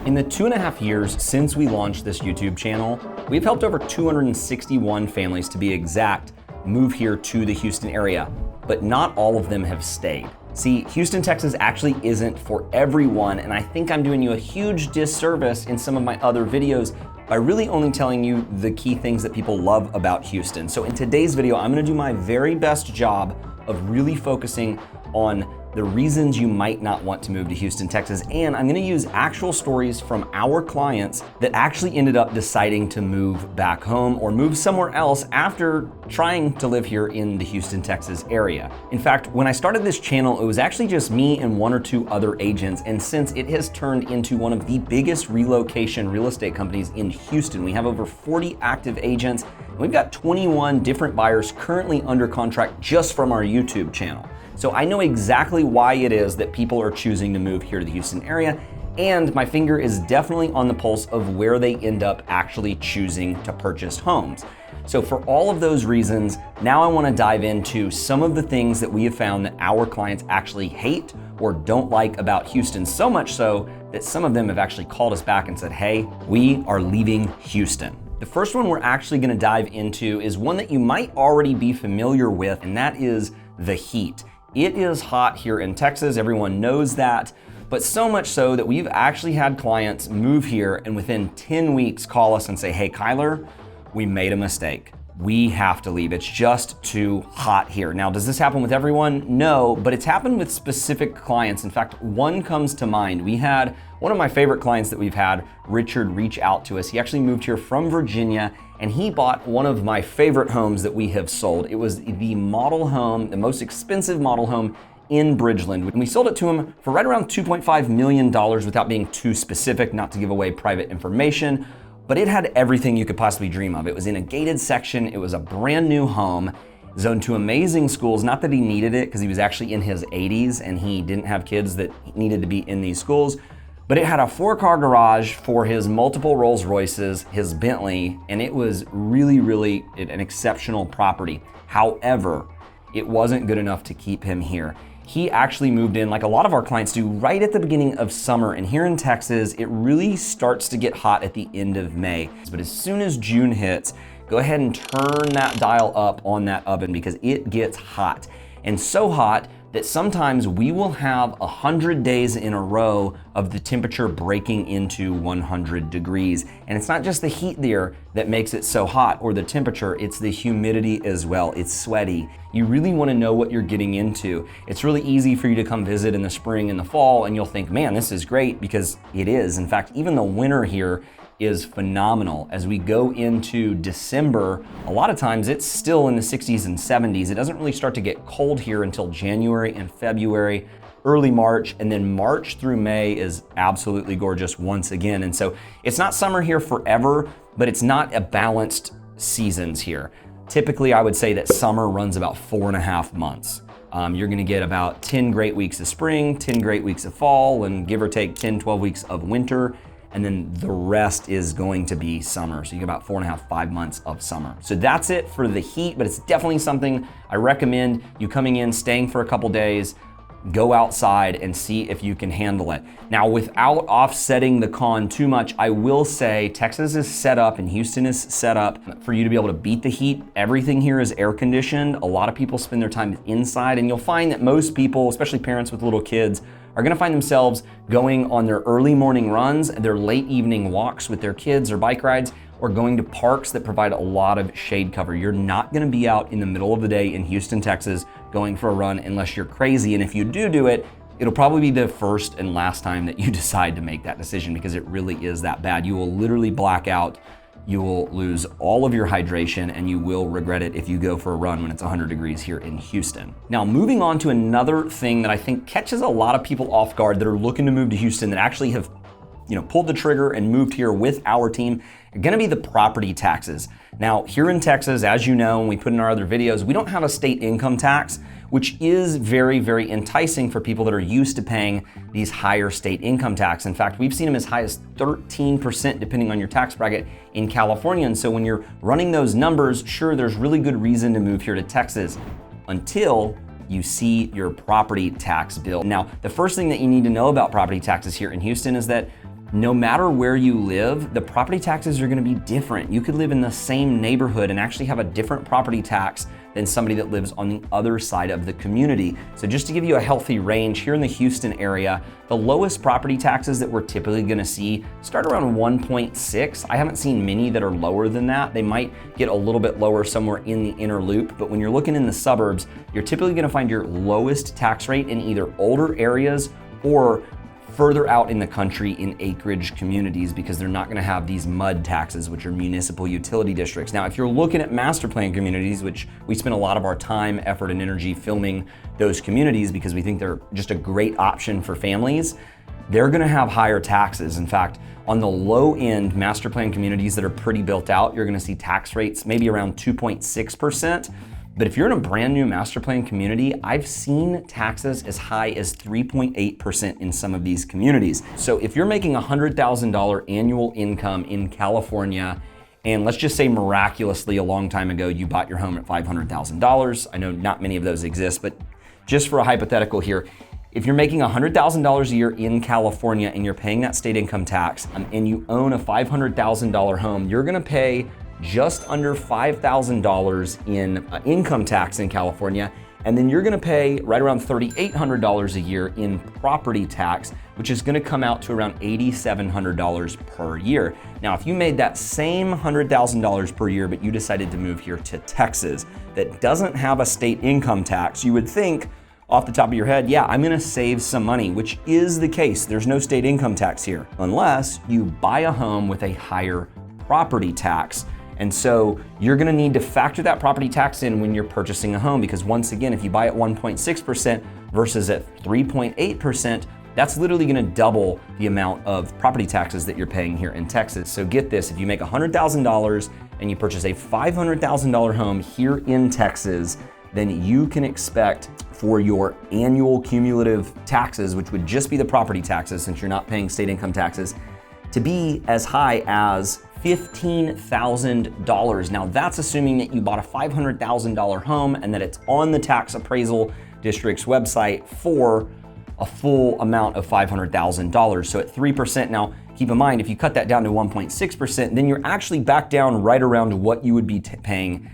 In the 2.5 years since we launched this YouTube channel, we've helped over 261 families, to be exact, move here to the Houston area, but not all of them have stayed. See, Houston, Texas actually isn't for everyone, and I think I'm doing you a huge disservice in some of my other videos by really only telling you the key things that people love about Houston. So in today's video, I'm gonna do my very best job of really focusing on the reasons you might not want to move to Houston, Texas, and I'm gonna use actual stories from our clients that actually ended up deciding to move back home or move somewhere else after trying to live here in the Houston, Texas area. In fact, when I started this channel, it was actually just me and 1 or 2 other agents, and since it has turned into one of the biggest relocation real estate companies in Houston, we have over 40 active agents, and we've got 21 different buyers currently under contract just from our YouTube channel. So I know exactly why it is that people are choosing to move here to the Houston area, and my finger is definitely on the pulse of where they end up actually choosing to purchase homes. So for all of those reasons, now I want to dive into some of the things that we have found that our clients actually hate or don't like about Houston, so much so that some of them have actually called us back and said, hey, we are leaving Houston. The first one we're actually going to dive into is one that you might already be familiar with, and that is the heat. It is hot here in Texas, everyone knows that, but so much so that we've actually had clients move here and within 10 weeks call us and say, hey, Kyler, we made a mistake. We have to leave. It's just too hot here. Now, does this happen with everyone? No, but it's happened with specific clients. In fact, one comes to mind. We had one of my favorite clients that we've had, Richard, reach out to us. He actually moved here from Virginia, and he bought one of my favorite homes that we have sold. It was the model home, the most expensive model home in Bridgeland. And we sold it to him for right around $2.5 million without being too specific, not to give away private information. But it had everything you could possibly dream of. It was in a gated section. It was a brand new home, zoned to amazing schools. Not that he needed it, because he was actually in his 80s and he didn't have kids that needed to be in these schools. But it had a 4-car garage for his multiple Rolls Royces, his Bentley, and it was really an exceptional property. However, it wasn't good enough to keep him here. He actually moved in, like a lot of our clients do, right at the beginning of summer. And here in Texas, it really starts to get hot at the end of May. But as soon as June hits, go ahead and turn that dial up on that oven, because it gets hot. And so hot that sometimes we will have 100 days in a row of the temperature breaking into 100 degrees. And it's not just the heat there that makes it so hot, or the temperature, it's the humidity as well. It's sweaty. You really want to know what you're getting into. It's really easy for you to come visit in the spring and the fall, and you'll think, man, this is great, because it is. In fact, even the winter here is phenomenal. As we go into December, a lot of times it's still in the 60s and 70s. It doesn't really start to get cold here until January and February, early March, and then March through May is absolutely gorgeous once again. And so it's not summer here forever, but it's not a balanced seasons here. Typically, I would say that summer runs about 4.5 months. You're gonna get about 10 great weeks of spring, 10 great weeks of fall, and give or take 10, 12 weeks of winter. And then the rest is going to be summer. So you get about 4.5, 5 months of summer. So that's it for the heat, but it's definitely something I recommend you coming in, staying for a couple days, go outside and see if you can handle it. Now, without offsetting the con too much, I will say Texas is set up and Houston is set up for you to be able to beat the heat. Everything here is air conditioned. A lot of people spend their time inside, and you'll find that most people, especially parents with little kids, are gonna find themselves going on their early morning runs, their late evening walks with their kids or bike rides, or going to parks that provide a lot of shade cover. You're not gonna be out in the middle of the day in Houston, Texas, going for a run unless you're crazy. And if you do it, it'll probably be the first and last time that you decide to make that decision, because it really is that bad. You will literally black out. You will lose all of your hydration, and you will regret it if you go for a run when it's 100 degrees here in Houston. Now, moving on to another thing that I think catches a lot of people off guard that are looking to move to Houston, that actually have pulled the trigger and moved here with our team, are gonna be the property taxes. Now, here in Texas, as you know, and we put in our other videos, we don't have a state income tax, which is very enticing for people that are used to paying these higher state income tax. In fact, we've seen them as high as 13% depending on your tax bracket in California. And so when you're running those numbers, sure, there's really good reason to move here to Texas until you see your property tax bill. Now, the first thing that you need to know about property taxes here in Houston is that no matter where you live, the property taxes are gonna be different. You could live in the same neighborhood and actually have a different property tax than somebody that lives on the other side of the community. So just to give you a healthy range, here in the Houston area, the lowest property taxes that we're typically gonna see start around 1.6. I haven't seen many that are lower than that. They might get a little bit lower somewhere in the inner loop, but when you're looking in the suburbs, you're typically gonna find your lowest tax rate in either older areas or further out in the country in acreage communities, because they're not gonna have these MUD taxes, which are municipal utility districts. Now, if you're looking at master plan communities, which we spend a lot of our time, effort, and energy filming those communities because we think they're just a great option for families, they're gonna have higher taxes. In fact, on the low end master plan communities that are pretty built out, you're gonna see tax rates maybe around 2.6%. But if you're in a brand new master plan community, I've seen taxes as high as 3.8% in some of these communities. So if you're making $100,000 annual income in California, and let's just say miraculously a long time ago, you bought your home at $500,000. I know not many of those exist, but just for a hypothetical here, if you're making $100,000 a year in California and you're paying that state income tax, and you own a $500,000 home, you're gonna pay just under $5,000 in income tax in California, and then you're gonna pay right around $3,800 a year in property tax, which is gonna come out to around $8,700 per year. Now, if you made that same $100,000 per year, but you decided to move here to Texas that doesn't have a state income tax, you would think off the top of your head, yeah, I'm gonna save some money, which is the case. There's no state income tax here, unless you buy a home with a higher property tax. And so you're gonna need to factor that property tax in when you're purchasing a home, because once again, if you buy at 1.6% versus at 3.8%, that's literally gonna double the amount of property taxes that you're paying here in Texas. So get this, if you make $100,000 and you purchase a $500,000 home here in Texas, then you can expect for your annual cumulative taxes, which would just be the property taxes since you're not paying state income taxes, to be as high as $15,000. Now that's assuming that you bought a $500,000 home and that it's on the tax appraisal district's website for a full amount of $500,000. So at 3%, now keep in mind, if you cut that down to 1.6%, then you're actually back down right around what you would be paying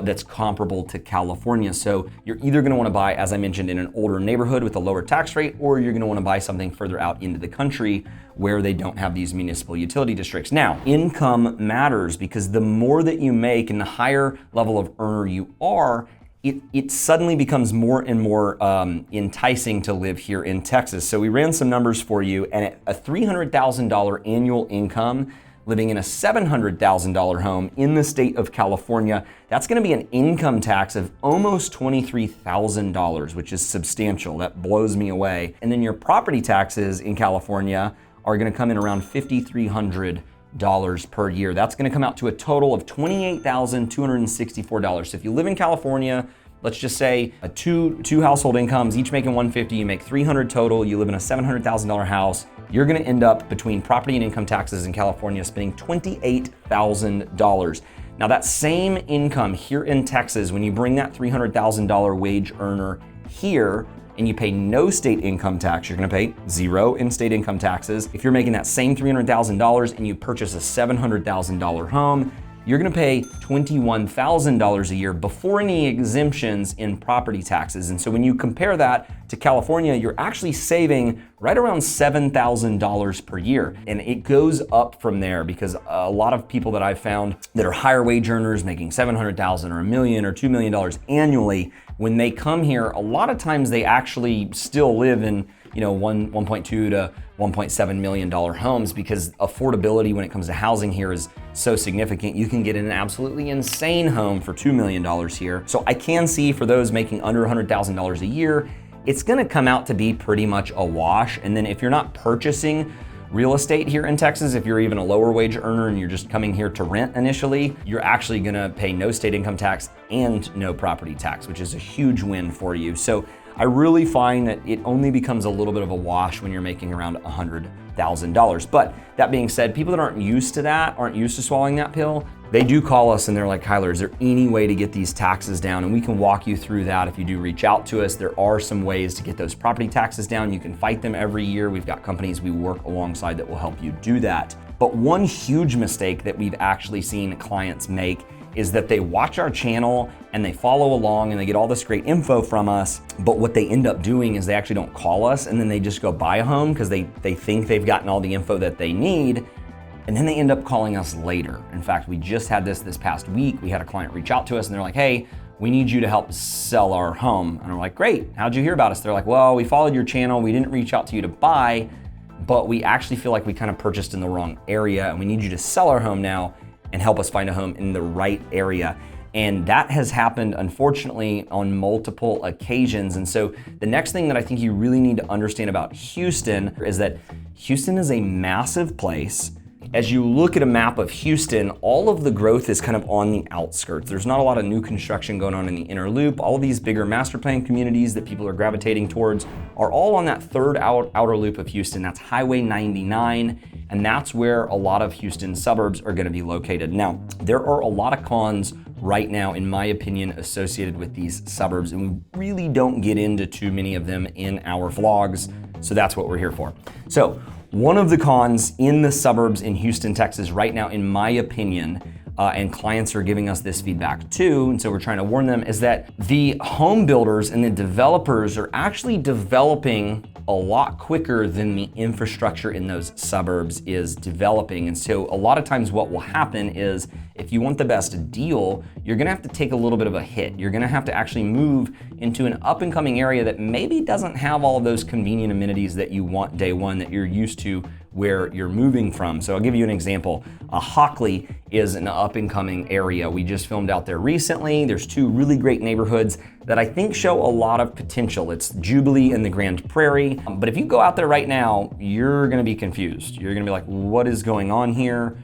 that's comparable to California. So you're either gonna wanna buy, as I mentioned, in an older neighborhood with a lower tax rate, or you're gonna wanna buy something further out into the country where they don't have these municipal utility districts. Now, income matters, because the more that you make and the higher level of earner you are, it suddenly becomes more and more enticing to live here in Texas. So we ran some numbers for you, and at a $300,000 annual income, living in a $700,000 home in the state of California, that's gonna be an income tax of almost $23,000, which is substantial. That blows me away. And then your property taxes in California are gonna come in around $5,300 per year. That's gonna come out to a total of $28,264. So if you live in California, let's just say two household incomes, each making $150, you make $300 total, you live in a $700,000 house, you're gonna end up between property and income taxes in California spending $28,000. Now that same income here in Texas, when you bring that $300,000 wage earner here and you pay no state income tax, you're gonna pay zero in state income taxes. If you're making that same $300,000 and you purchase a $700,000 home, you're gonna pay $21,000 a year before any exemptions in property taxes. And so when you compare that to California, you're actually saving right around $7,000 per year. And it goes up from there, because a lot of people that I've found that are higher wage earners making $700,000 or $1 million or $2 million annually, when they come here, a lot of times they actually still live in, you know, $1.2 to $1.7 million homes, because affordability when it comes to housing here is so significant. You can get an absolutely insane home for $2 million here. So I can see for those making under $100,000 a year, it's gonna come out to be pretty much a wash. And then if you're not purchasing real estate here in Texas, if you're even a lower wage earner and you're just coming here to rent initially, you're actually gonna pay no state income tax and no property tax, which is a huge win for you. So I really find that it only becomes a little bit of a wash when you're making around $100,000. But that being said, people that aren't used to that, aren't used to swallowing that pill, they do call us and they're like, Kyler, is there any way to get these taxes down? And we can walk you through that if you do reach out to us. There are some ways to get those property taxes down. You can fight them every year. We've got companies we work alongside that will help you do that. But one huge mistake that we've actually seen clients make is that they watch our channel and they follow along and they get all this great info from us, but what they end up doing is they actually don't call us, and then they just go buy a home because they think they've gotten all the info that they need. And then they end up calling us later. In fact, we just had this past week. We had a client reach out to us and they're like, hey, we need you to help sell our home. And we're like, great, how'd you hear about us? They're like, well, we followed your channel. We didn't reach out to you to buy, but we actually feel like we kind of purchased in the wrong area and we need you to sell our home now and help us find a home in the right area. And that has happened, unfortunately, on multiple occasions. And so the next thing that I think you really need to understand about Houston is that Houston is a massive place. As you look at a map of Houston, all of the growth is kind of on the outskirts. There's not a lot of new construction going on in the inner loop. All of these bigger master plan communities that people are gravitating towards are all on that third outer loop of Houston. That's Highway 99, and that's where a lot of Houston suburbs are gonna be located. Now, there are a lot of cons right now, in my opinion, associated with these suburbs, and we really don't get into too many of them in our vlogs, so that's what we're here for. So, one of the cons in the suburbs in Houston, Texas right now, in my opinion, and clients are giving us this feedback too, and so we're trying to warn them, is that the home builders and the developers are actually developing a lot quicker than the infrastructure in those suburbs is developing. And so a lot of times what will happen is if you want the best deal, you're gonna have to take a little bit of a hit. You're gonna have to actually move into an up and coming area that maybe doesn't have all of those convenient amenities that you want day one, that you're used to where you're moving from. So I'll give you an example. Hockley is an up and coming area. We just filmed out there recently. There's two really great neighborhoods that I think show a lot of potential. It's Jubilee and the Grand Prairie. But if you go out there right now, you're gonna be confused. You're gonna be like, what is going on here?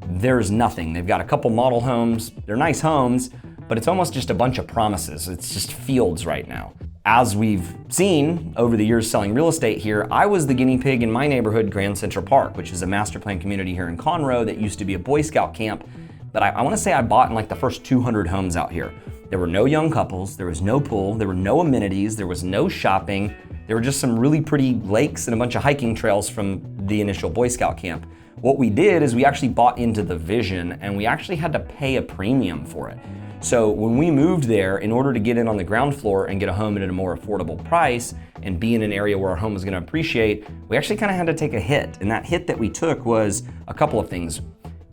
There's nothing. They've got a couple model homes. They're nice homes, but it's almost just a bunch of promises. It's just fields right now. As we've seen over the years selling real estate here, I was the guinea pig in my neighborhood, Grand Central Park, which is a master plan community here in Conroe that used to be a Boy Scout camp. But I wanna say I bought in like the first 200 homes out here. There were no young couples, there was no pool, there were no amenities, there was no shopping. There were just some really pretty lakes and a bunch of hiking trails from the initial Boy Scout camp. What we did is we actually bought into the vision, and we actually had to pay a premium for it. So when we moved there, in order to get in on the ground floor and get a home at a more affordable price and be in an area where our home was gonna appreciate, we actually kind of had to take a hit. And that hit that we took was a couple of things.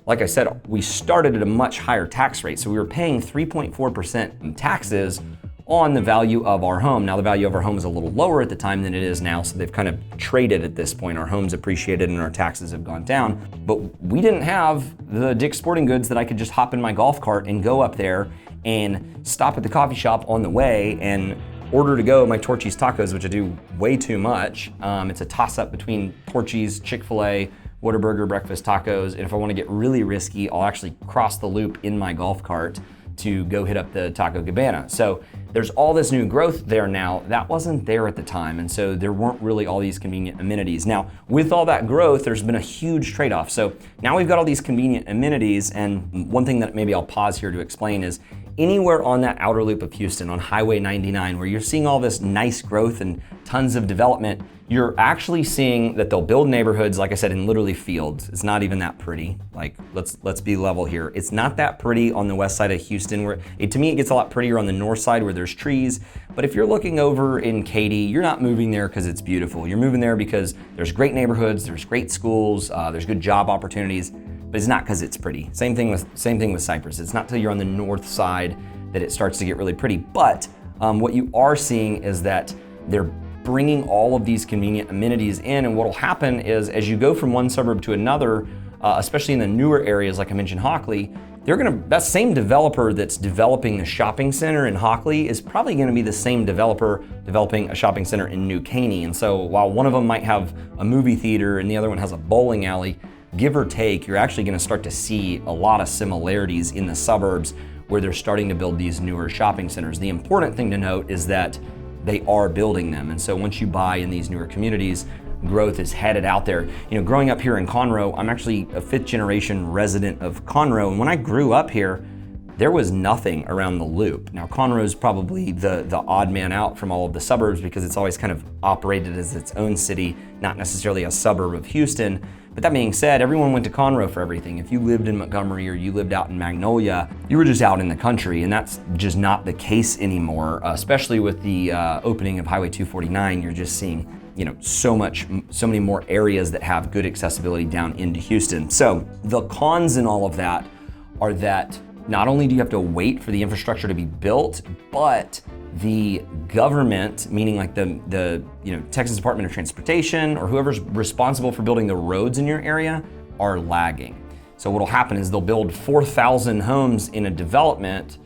Like I said, we started at a much higher tax rate. So we were paying 3.4% in taxes on the value of our home. Now the value of our home is a little lower at the time than it is now, so they've kind of traded at this point. Our home's appreciated and our taxes have gone down, but we didn't have the Dick's Sporting Goods that I could just hop in my golf cart and go up there and stop at the coffee shop on the way and order to go my Torchy's tacos, which I do way too much. It's a toss-up between Torchy's, Chick-fil-A, Whataburger breakfast tacos, and if I want to get really risky, I'll actually cross the loop in my golf cart to go hit up the Taco Cabana. So there's all this new growth there now. That wasn't there at the time, and so there weren't really all these convenient amenities. Now, with all that growth, there's been a huge trade-off. So now we've got all these convenient amenities, and one thing that maybe I'll pause here to explain is anywhere on that outer loop of Houston on Highway 99, where you're seeing all this nice growth and tons of development, you're actually seeing that they'll build neighborhoods, like I said, in literally fields. It's not even that pretty. Like, let's be level here. It's not that pretty on the west side of Houston. Where to me, it gets a lot prettier on the north side where there's trees. But if you're looking over in Katy, you're not moving there because it's beautiful. You're moving there because there's great neighborhoods, there's great schools, there's good job opportunities, but it's not because it's pretty. Same thing with Cypress. It's not till you're on the north side that it starts to get really pretty. But what you are seeing is that they're bringing all of these convenient amenities in, and what will happen is as you go from one suburb to another, especially in the newer areas like I mentioned Hockley, that same developer that's developing the shopping center in Hockley is probably gonna be the same developer developing a shopping center in New Caney. And so while one of them might have a movie theater and the other one has a bowling alley, give or take, you're actually gonna start to see a lot of similarities in the suburbs where they're starting to build these newer shopping centers. The important thing to note is that they are building them. And so once you buy in these newer communities, growth is headed out there. You know, growing up here in Conroe, I'm actually a 5th generation resident of Conroe, and when I grew up here, there was nothing around the Loop. Now, Conroe is probably the odd man out from all of the suburbs because it's always kind of operated as its own city, not necessarily a suburb of Houston. But that being said, everyone went to Conroe for everything. If you lived in Montgomery or you lived out in Magnolia, you were just out in the country, and that's just not the case anymore, especially with the opening of Highway 249. You're just seeing, you know, so many more areas that have good accessibility down into Houston. So the cons in all of that are that not only do you have to wait for the infrastructure to be built, but the government, meaning like the Texas Department of Transportation or whoever's responsible for building the roads in your area, are lagging. So what'll happen is they'll build 4,000 homes in a development,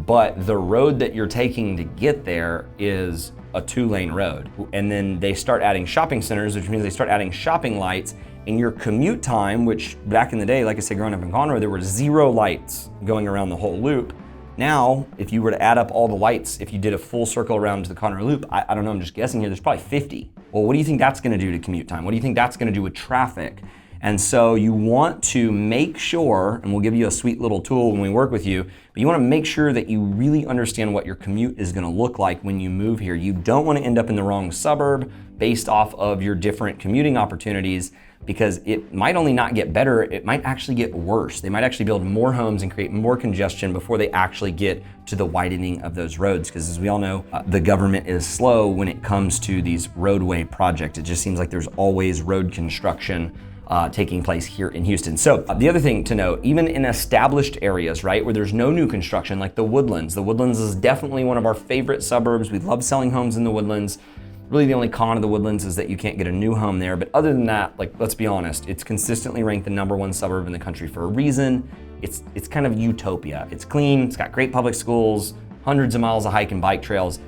but the road that you're taking to get there is a 2-lane road. And then they start adding shopping centers, which means they start adding shopping lights, and your commute time, which back in the day, like I said, growing up in Conroe, there were 0 lights going around the whole loop. Now, if you were to add up all the lights, if you did a full circle around to the Conroe Loop, I don't know, I'm just guessing here, there's probably 50. Well, what do you think that's gonna do to commute time? What do you think that's gonna do with traffic? And so you want to make sure, and we'll give you a sweet little tool when we work with you, but you wanna make sure that you really understand what your commute is gonna look like when you move here. You don't wanna end up in the wrong suburb based off of your different commuting opportunities, because it might only not get better, it might actually get worse. They might actually build more homes and create more congestion before they actually get to the widening of those roads. Because as we all know, the government is slow when it comes to these roadway projects. It just seems like there's always road construction taking place here in Houston. So the other thing to note, even in established areas, right, where there's no new construction, like the Woodlands is definitely one of our favorite suburbs. We love selling homes in the Woodlands. Really the only con of the Woodlands is that you can't get a new home there. But other than that, like, let's be honest, it's consistently ranked the #1 suburb in the country for a reason. It's kind of utopia. It's clean, it's got great public schools, hundreds of miles of hike and bike trails.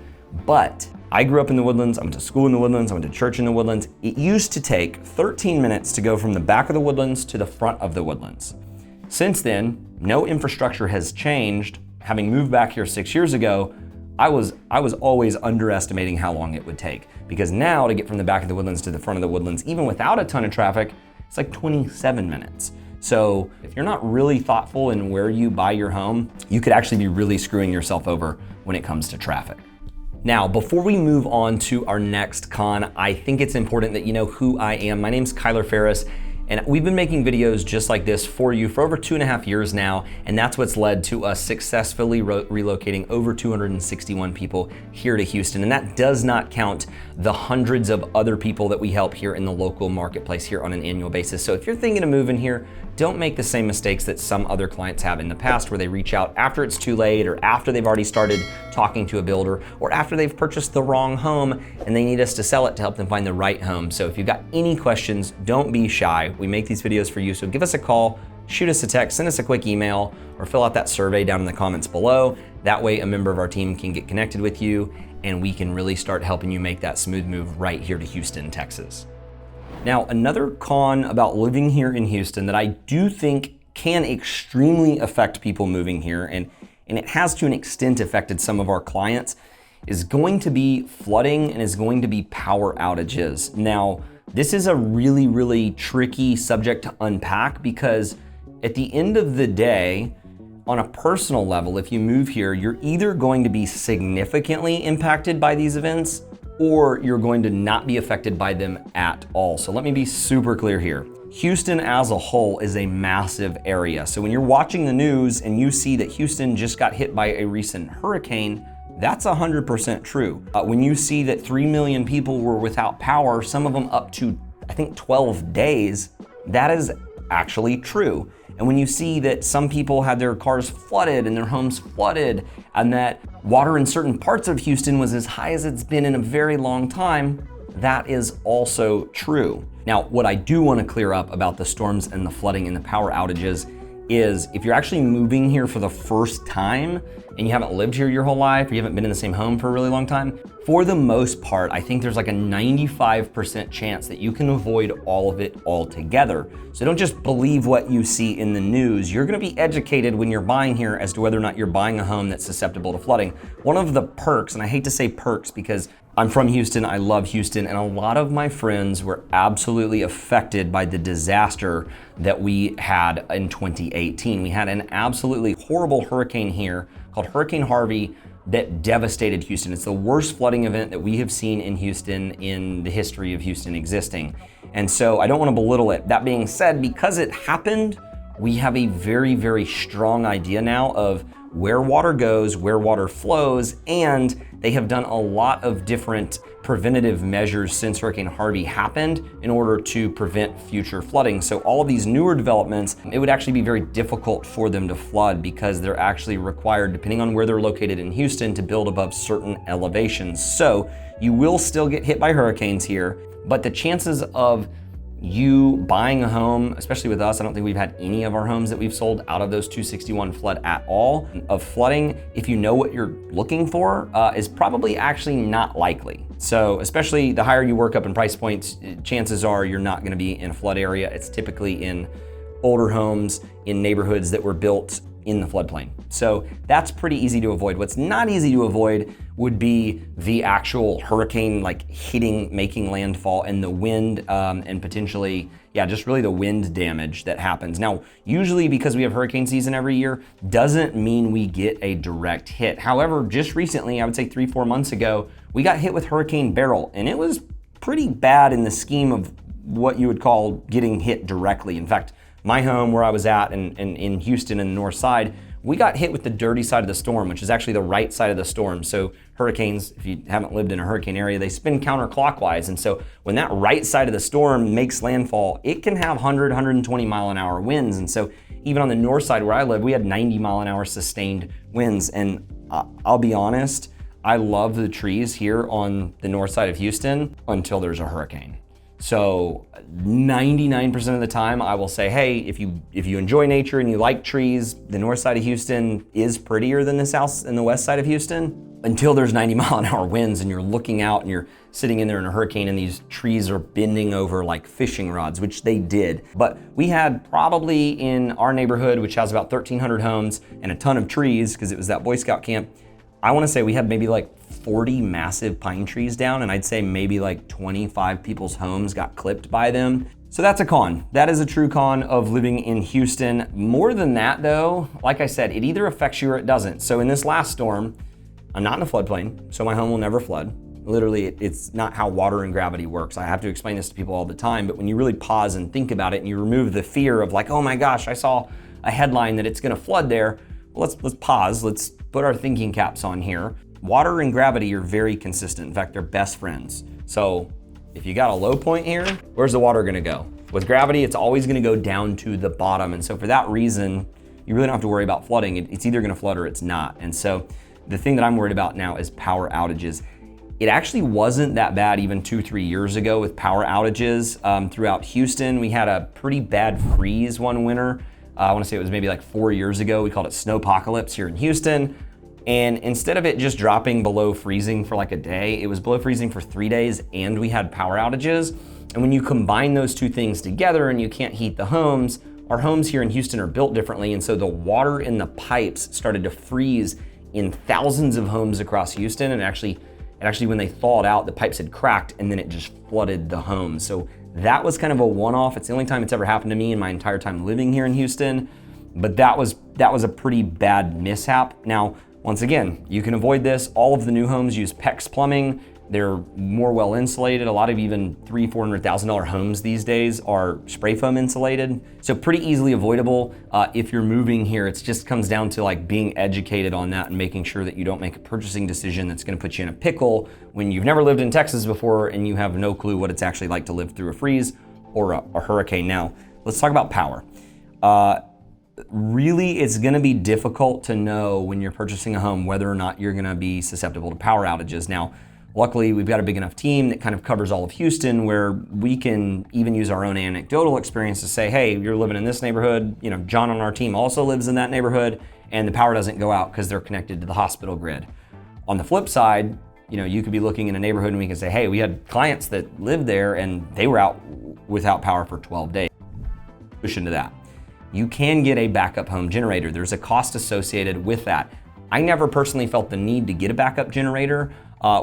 But I grew up in the Woodlands, I went to school in the Woodlands, I went to church in the Woodlands. It used to take 13 minutes to go from the back of the Woodlands to the front of the Woodlands. Since then, no infrastructure has changed. Having moved back here 6 years ago, I was always underestimating how long it would take, because now to get from the back of the Woodlands to the front of the Woodlands, even without a ton of traffic, it's like 27 minutes. So if you're not really thoughtful in where you buy your home, you could actually be really screwing yourself over when it comes to traffic. Now, before we move on to our next con, I think it's important that you know who I am. My name's Kyler Ferris, and we've been making videos just like this for you for over 2.5 years now, and that's what's led to us successfully relocating over 261 people here to Houston. And that does not count the hundreds of other people that we help here in the local marketplace here on an annual basis. So if you're thinking of moving here, don't make the same mistakes that some other clients have in the past, where they reach out after it's too late, or after they've already started talking to a builder, or after they've purchased the wrong home and they need us to sell it to help them find the right home. So if you've got any questions, don't be shy. We make these videos for you, so give us a call, shoot us a text, send us a quick email, or fill out that survey down in the comments below. That way a member of our team can get connected with you, and we can really start helping you make that smooth move right here to Houston, Texas. Now, another con about living here in Houston that I do think can extremely affect people moving here, and it has to an extent affected some of our clients, is going to be flooding and is going to be power outages. Now, this is a really, really tricky subject to unpack, because at the end of the day, on a personal level, if you move here, you're either going to be significantly impacted by these events, or you're going to not be affected by them at all. So let me be super clear here. Houston as a whole is a massive area. So when you're watching the news and you see that Houston just got hit by a recent hurricane, that's 100% true. When you see that 3 million people were without power, some of them up to, I think, 12 days, that is actually true. And when you see that some people had their cars flooded and their homes flooded, and that water in certain parts of Houston was as high as it's been in a very long time, that is also true. Now, what I do want to clear up about the storms and the flooding and the power outages is, if you're actually moving here for the first time and you haven't lived here your whole life, or you haven't been in the same home for a really long time, for the most part, I think there's like a 95% chance that you can avoid all of it altogether. So don't just believe what you see in the news. You're gonna be educated when you're buying here as to whether or not you're buying a home that's susceptible to flooding. One of the perks, and I hate to say perks because I'm from Houston, I love Houston, and a lot of my friends were absolutely affected by the disaster that we had in 2018. We had an absolutely horrible hurricane here called Hurricane Harvey that devastated Houston. It's the worst flooding event that we have seen in Houston in the history of Houston existing. And so I don't want to belittle it. That being said, because it happened, we have a very, very strong idea now of where water goes, where water flows, and they have done a lot of different preventative measures since Hurricane Harvey happened in order to prevent future flooding. So all of these newer developments, it would actually be very difficult for them to flood because they're actually required, depending on where they're located in Houston, to build above certain elevations. So you will still get hit by hurricanes here, but the chances of you buying a home, especially with us, I don't think we've had any of our homes that we've sold out of those 261 flood at all. Of flooding, if you know what you're looking for, is probably actually not likely. So especially the higher you work up in price points, chances are you're not gonna be in a flood area. It's typically in older homes, in neighborhoods that were built in the floodplain. So that's pretty easy to avoid. What's not easy to avoid would be the actual hurricane hitting, making landfall, and the wind and potentially, just really the wind damage that happens. Now, usually because we have hurricane season every year, doesn't mean we get a direct hit. However, just recently, I would say 3-4 months ago, we got hit with Hurricane Beryl, and it was pretty bad in the scheme of what you would call getting hit directly. In fact, my home where I was at in Houston in the north side, we got hit with the dirty side of the storm, which is actually the right side of the storm. So hurricanes, if you haven't lived in a hurricane area, they spin counterclockwise. And so when that right side of the storm makes landfall, it can have 100, 120 mile an hour winds. And so even on the north side where I live, we had 90 mile an hour sustained winds. And I'll be honest, I love the trees here on the north side of Houston until there's a hurricane. So 99% of the time I will say, hey, if you enjoy nature and you like trees, the north side of Houston is prettier than the south and the west side of Houston until there's 90 mile an hour winds and you're looking out and you're sitting in there in a hurricane and these trees are bending over like fishing rods, which they did. But we had probably in our neighborhood, which has about 1,300 homes and a ton of trees because it was that Boy Scout camp, I want to say we had maybe 40 massive pine trees down, and I'd say maybe 25 people's homes got clipped by them. So that's a con. That is a true con of living in Houston. More than that though, like I said, it either affects you or it doesn't. So in this last storm, I'm not in a floodplain, so my home will never flood. Literally, it's not how water and gravity works. I have to explain this to people all the time, but when you really pause and think about it and you remove the fear of oh my gosh, I saw a headline that it's gonna flood there, well, let's pause, let's put our thinking caps on here. Water and gravity are very consistent. In fact, they're best friends. So if you got a low point here, where's the water gonna go? With gravity, it's always gonna go down to the bottom. And so for that reason, you really don't have to worry about flooding. It's either gonna flood or it's not. And so the thing that I'm worried about now is power outages. It actually wasn't that bad even 2-3 years ago with power outages throughout Houston. We had a pretty bad freeze one winter. I wanna say it was maybe 4 years ago. We called it snowpocalypse here in Houston. And instead of it just dropping below freezing for a day, it was below freezing for 3 days and we had power outages. And when you combine those two things together and you can't heat the homes, our homes here in Houston are built differently. And so the water in the pipes started to freeze in thousands of homes across Houston. And actually when they thawed out, the pipes had cracked and then it just flooded the homes. So that was kind of a one-off. It's the only time it's ever happened to me in my entire time living here in Houston. But that was a pretty bad mishap. Now, once again, you can avoid this. All of the new homes use PEX plumbing. They're more well insulated. A lot of even $300,000-$400,000 homes these days are spray foam insulated. So pretty easily avoidable. If you're moving here, it just comes down to being educated on that and making sure that you don't make a purchasing decision that's gonna put you in a pickle when you've never lived in Texas before and you have no clue what it's actually like to live through a freeze or a hurricane. Now, let's talk about power. Really, it's gonna be difficult to know when you're purchasing a home whether or not you're gonna be susceptible to power outages. Now, luckily, we've got a big enough team that kind of covers all of Houston where we can even use our own anecdotal experience to say, hey, you're living in this neighborhood, John on our team also lives in that neighborhood, and the power doesn't go out because they're connected to the hospital grid. On the flip side, you could be looking in a neighborhood and we can say, hey, we had clients that lived there and they were out without power for 12 days. Push into that. You can get a backup home generator. There's a cost associated with that. I never personally felt the need to get a backup generator.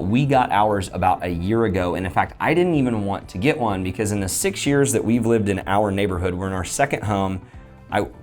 We got ours about a year ago, and in fact, I didn't even want to get one because in the 6 years that we've lived in our neighborhood, we're in our second home.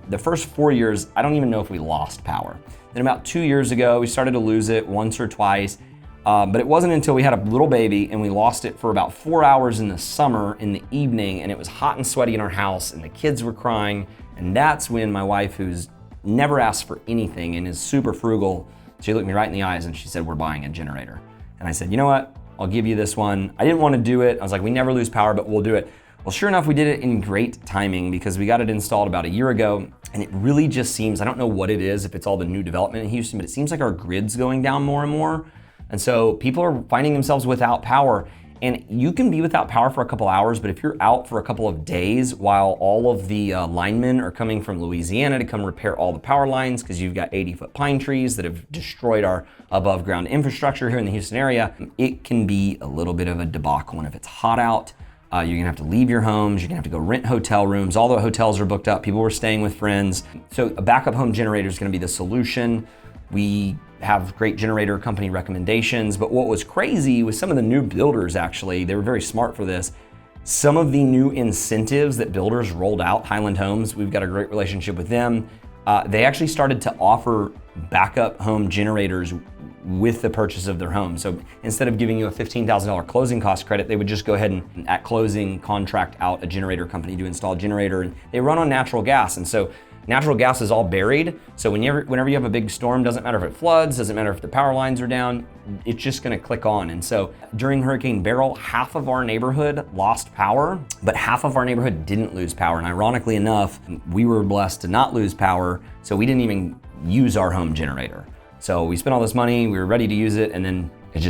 The first 4 years, I don't even know if we lost power. Then about 2 years ago, we started to lose it once or twice, but it wasn't until we had a little baby and we lost it for about 4 hours in the summer in the evening, and it was hot and sweaty in our house and the kids were crying, and that's when my wife, who's never asked for anything and is super frugal, she looked me right in the eyes and she said, we're buying a generator. And I said, you know what, I'll give you this one. I didn't want to do it. I was like, we never lose power, but we'll do it. Well, sure enough, we did it in great timing because we got it installed about a year ago, and it really just seems, I don't know what it is, if it's all the new development in Houston, but it seems like our grid's going down more and more. And so people are finding themselves without power. And you can be without power for a couple hours, but if you're out for a couple of days while all of the linemen are coming from Louisiana to come repair all the power lines because you've got 80-foot pine trees that have destroyed our above ground infrastructure here in the Houston area, it can be a little bit of a debacle. And if it's hot out, you're gonna have to leave your homes, you're gonna have to go rent hotel rooms. All the hotels are booked up, people were staying with friends. So a backup home generator is gonna be the solution. We have great generator company recommendations, but what was crazy was some of the new builders actually, they were very smart for this. Some of the new incentives that builders rolled out, Highland Homes, we've got a great relationship with them. They actually started to offer backup home generators with the purchase of their home. So instead of giving you a $15,000 closing cost credit, they would just go ahead and at closing contract out a generator company to install a generator. And they run on natural gas. And so natural gas is all buried. So whenever you have a big storm, doesn't matter if it floods, doesn't matter if the power lines are down, it's just gonna click on. And so during Hurricane Beryl, half of our neighborhood lost power, but half of our neighborhood didn't lose power. And ironically enough, we were blessed to not lose power, so we didn't even use our home generator. So we spent all this money, we were ready to use it, and then it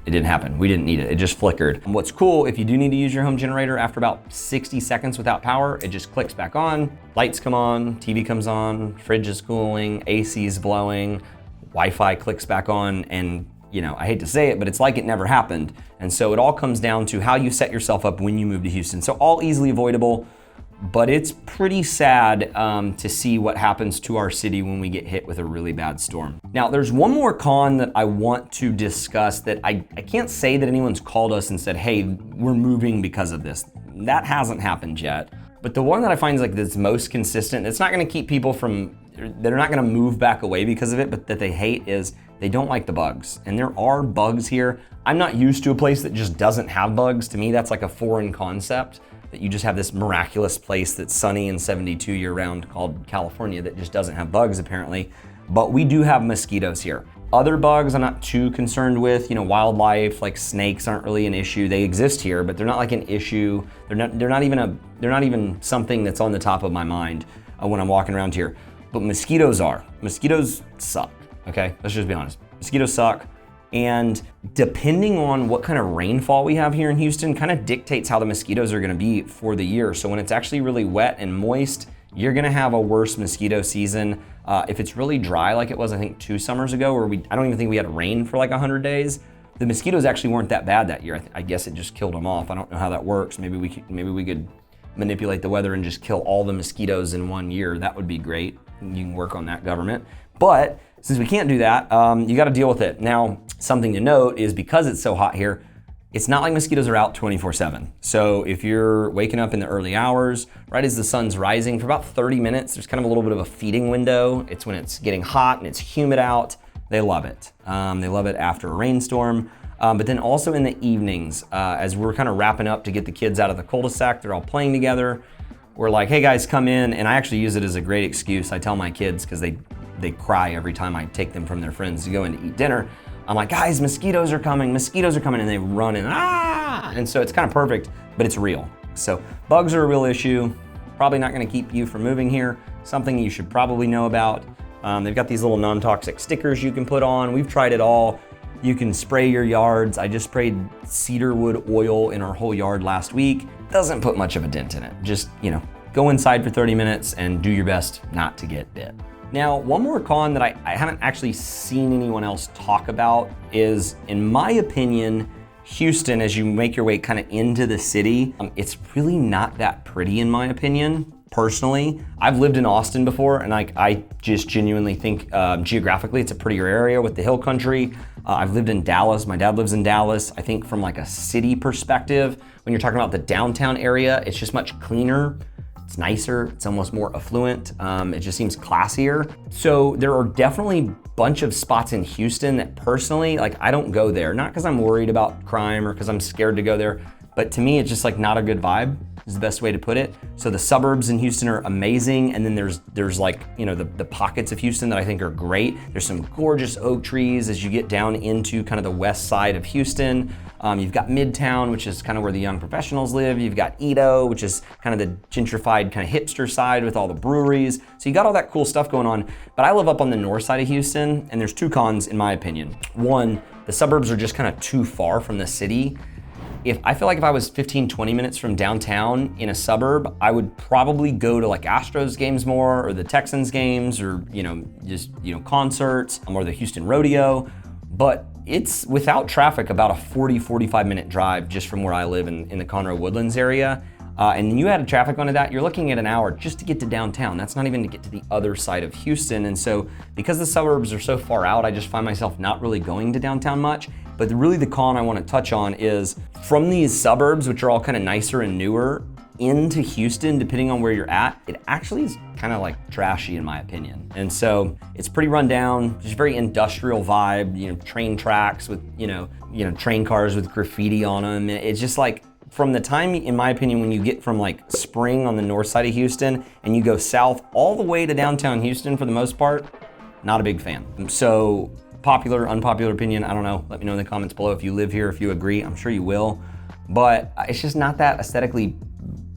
didn't happen. We didn't need it, it just flickered. And what's cool, if you do need to use your home generator, after about 60 seconds without power, it just clicks back on, lights come on, TV comes on, fridge is cooling, AC is blowing, Wi-Fi clicks back on, and I hate to say it, but it's like it never happened. And so it all comes down to how you set yourself up when you move to Houston. So all easily avoidable, but it's pretty sad to see what happens to our city when we get hit with a really bad storm. Now, there's one more con that I want to discuss that I can't say that anyone's called us and said, hey, we're moving because of this. That hasn't happened yet. But the one that I find is that's most consistent, it's not gonna keep people from, they're not gonna move back away because of it, but that they hate is they don't like the bugs. And there are bugs here. I'm not used to a place that just doesn't have bugs. To me, that's like a foreign concept. That you just have this miraculous place that's sunny and 72 year round called California that just doesn't have bugs apparently. But we do have mosquitoes here. Other bugs I'm not too concerned with. Wildlife like snakes aren't really an issue. They exist here, but they're not like an issue. They're not even something that's on the top of my mind when I'm walking around here. But mosquitoes are. Mosquitoes suck, okay? Let's just be honest. Mosquitoes suck. And depending on what kind of rainfall we have here in Houston kind of dictates how the mosquitoes are gonna be for the year. So when it's actually really wet and moist, you're gonna have a worse mosquito season. If it's really dry like it was, I think 2 summers ago, where I don't even think we had rain for like 100 days, the mosquitoes actually weren't that bad that year. I guess it just killed them off. I don't know how that works. Maybe we could manipulate the weather and just kill all the mosquitoes in 1 year. That would be great. You can work on that, government. But since we can't do that, you gotta deal with it. Now, something to note is because it's so hot here, it's not like mosquitoes are out 24/7. So if you're waking up in the early hours, right as the sun's rising, for about 30 minutes, there's kind of a little bit of a feeding window. It's when it's getting hot and it's humid out. They love it. They love it after a rainstorm. But then also in the evenings, as we're kind of wrapping up to get the kids out of the cul-de-sac, they're all playing together. We're like, hey guys, come in. And I actually use it as a great excuse. I tell my kids, because they cry every time I take them from their friends to go in to eat dinner. I'm like, guys, mosquitoes are coming, and they run and and so it's kind of perfect, but it's real. So bugs are a real issue, probably not gonna keep you from moving here, something you should probably know about. They've got these little non-toxic stickers you can put on. We've tried it all. You can spray your yards. I just sprayed cedarwood oil in our whole yard last week. Doesn't put much of a dent in it. Just, go inside for 30 minutes and do your best not to get bit. Now, one more con that I haven't actually seen anyone else talk about is, in my opinion, Houston, as you make your way kind of into the city, it's really not that pretty in my opinion, personally. I've lived in Austin before, and I just genuinely think geographically it's a prettier area with the hill country. I've lived in Dallas. My dad lives in Dallas. I think from like a city perspective, when you're talking about the downtown area, it's just much cleaner. It's nicer, it's almost more affluent. It just seems classier. So there are definitely a bunch of spots in Houston that personally, like I don't go there, not because I'm worried about crime or because I'm scared to go there, but to me, it's just like not a good vibe is the best way to put it. So the suburbs in Houston are amazing. And then there's like, you know, the pockets of Houston that I think are great. There's some gorgeous oak trees as you get down into kind of the west side of Houston. You've got Midtown, which is kind of where the young professionals live. You've got Edo, which is kind of the gentrified kind of hipster side with all the breweries. So you got all that cool stuff going on. But I live up on the north side of Houston, and there's two cons in my opinion. One, the suburbs are just kind of too far from the city. I feel like if I was 15, 20 minutes from downtown in a suburb, I would probably go to like Astros games more, or the Texans games, or just concerts, or the Houston Rodeo. But it's without traffic about a 40, 45 minute drive just from where I live in the Conroe Woodlands area. And you add traffic onto that, you're looking at an hour just to get to downtown. That's not even to get to the other side of Houston. And so because the suburbs are so far out, I just find myself not really going to downtown much. But really the con I want to touch on is from these suburbs, which are all kind of nicer and newer, into Houston, depending on where you're at, it actually is kind of like trashy in my opinion. And so it's pretty run down, just very industrial vibe, train tracks with, train cars with graffiti on them. It's just like, from the time, in my opinion, when you get from like Spring on the north side of Houston and you go south all the way to downtown Houston for the most part, not a big fan. So popular, unpopular opinion, I don't know. Let me know in the comments below if you live here, if you agree. I'm sure you will. But it's just not that aesthetically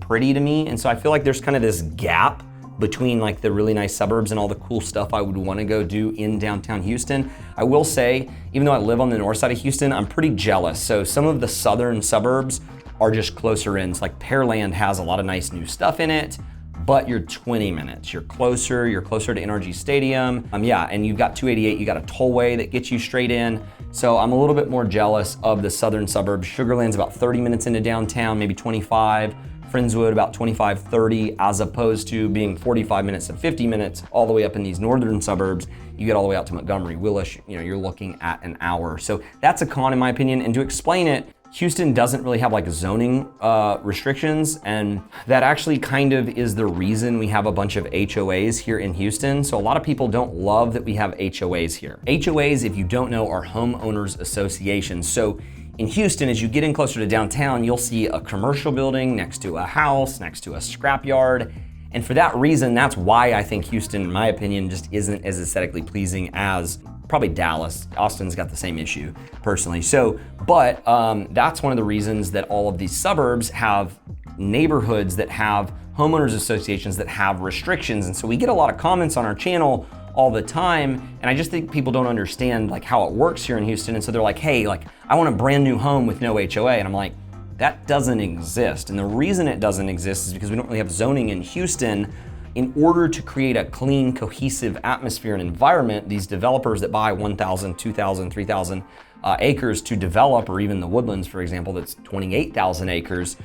pretty to me. And so I feel like there's kind of this gap between like the really nice suburbs and all the cool stuff I would want to go do in downtown Houston. I will say, even though I live on the north side of Houston, I'm pretty jealous. So some of the southern suburbs are just closer in. So like Pearland has a lot of nice new stuff in it, but you're 20 minutes. You're closer to NRG Stadium. And you've got 288, you got a tollway that gets you straight in. So I'm a little bit more jealous of the southern suburbs. Sugar Land's about 30 minutes into downtown, maybe 25. Friendswood about 25, 30, as opposed to being 45 minutes to 50 minutes all the way up in these northern suburbs. You get all the way out to Montgomery, Willis, you're looking at an hour. So that's a con in my opinion. And to explain it, Houston doesn't really have like zoning restrictions, and that actually kind of is the reason we have a bunch of HOAs here in Houston. So a lot of people don't love that we have HOAs here. HOAs, if you don't know, are homeowners associations. So in Houston, as you get in closer to downtown, you'll see a commercial building next to a house, next to a scrapyard. And for that reason, that's why I think Houston, in my opinion, just isn't as aesthetically pleasing as probably Dallas. Austin's got the same issue personally. So, but that's one of the reasons that all of these suburbs have neighborhoods that have homeowners associations that have restrictions. And so we get a lot of comments on our channel all the time. And I just think people don't understand like how it works here in Houston. And so they're like, hey, like I want a brand new home with no HOA. And I'm like, that doesn't exist. And the reason it doesn't exist is because we don't really have zoning in Houston. In order to create a clean, cohesive atmosphere and environment, these developers that buy 1,000, 2,000, 3,000 acres to develop, or even the Woodlands, for example, that's 28,000 acres,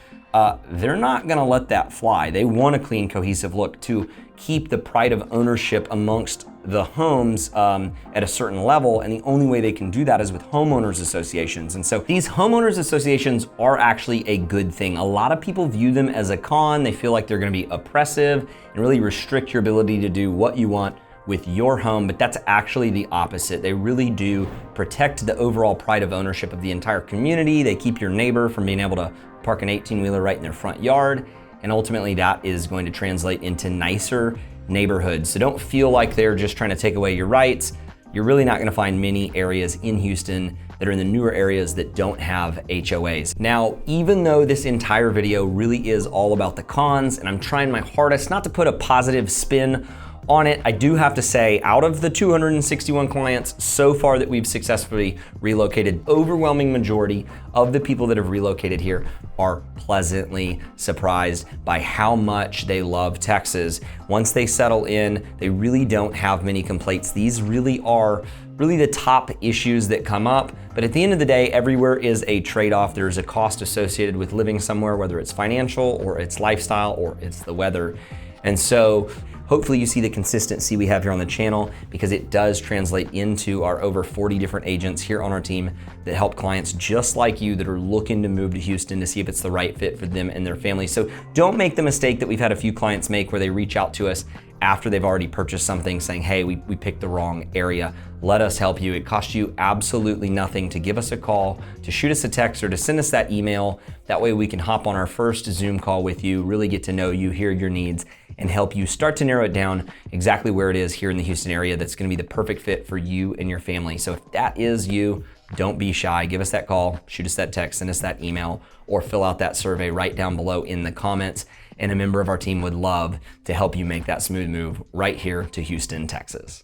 they're not gonna let that fly. They want a clean, cohesive look to keep the pride of ownership amongst the homes at a certain level, and the only way they can do that is with homeowners associations. And so these homeowners associations are actually a good thing. A lot of people view them as a con. They feel like they're gonna be oppressive and really restrict your ability to do what you want with your home, but that's actually the opposite. They really do protect the overall pride of ownership of the entire community. They keep your neighbor from being able to park an 18-wheeler right in their front yard, and ultimately that is going to translate into nicer neighborhoods. So don't feel like they're just trying to take away your rights. You're really not gonna find many areas in Houston that are in the newer areas that don't have HOAs. Now, even though this entire video really is all about the cons, and I'm trying my hardest not to put a positive spin on it, I do have to say, out of the 261 clients so far that we've successfully relocated, overwhelming majority of the people that have relocated here are pleasantly surprised by how much they love Texas. Once they settle in, they really don't have many complaints. These really are the top issues that come up. But at the end of the day, everywhere is a trade-off. There's a cost associated with living somewhere, whether it's financial or it's lifestyle or it's the weather. And so Hopefully you see the consistency we have here on the channel, because it does translate into our over 40 different agents here on our team that help clients just like you that are looking to move to Houston to see if it's the right fit for them and their family. So don't make the mistake that we've had a few clients make where they reach out to us after they've already purchased something saying, hey, we picked the wrong area. Let us help you. It costs you absolutely nothing to give us a call, to shoot us a text, or to send us that email. That way we can hop on our first Zoom call with you, really get to know you, hear your needs, and help you start to narrow it down exactly where it is here in the Houston area that's gonna be the perfect fit for you and your family. So if that is you, don't be shy. Give us that call, shoot us that text, send us that email, or fill out that survey right down below in the comments. And a member of our team would love to help you make that smooth move right here to Houston, Texas.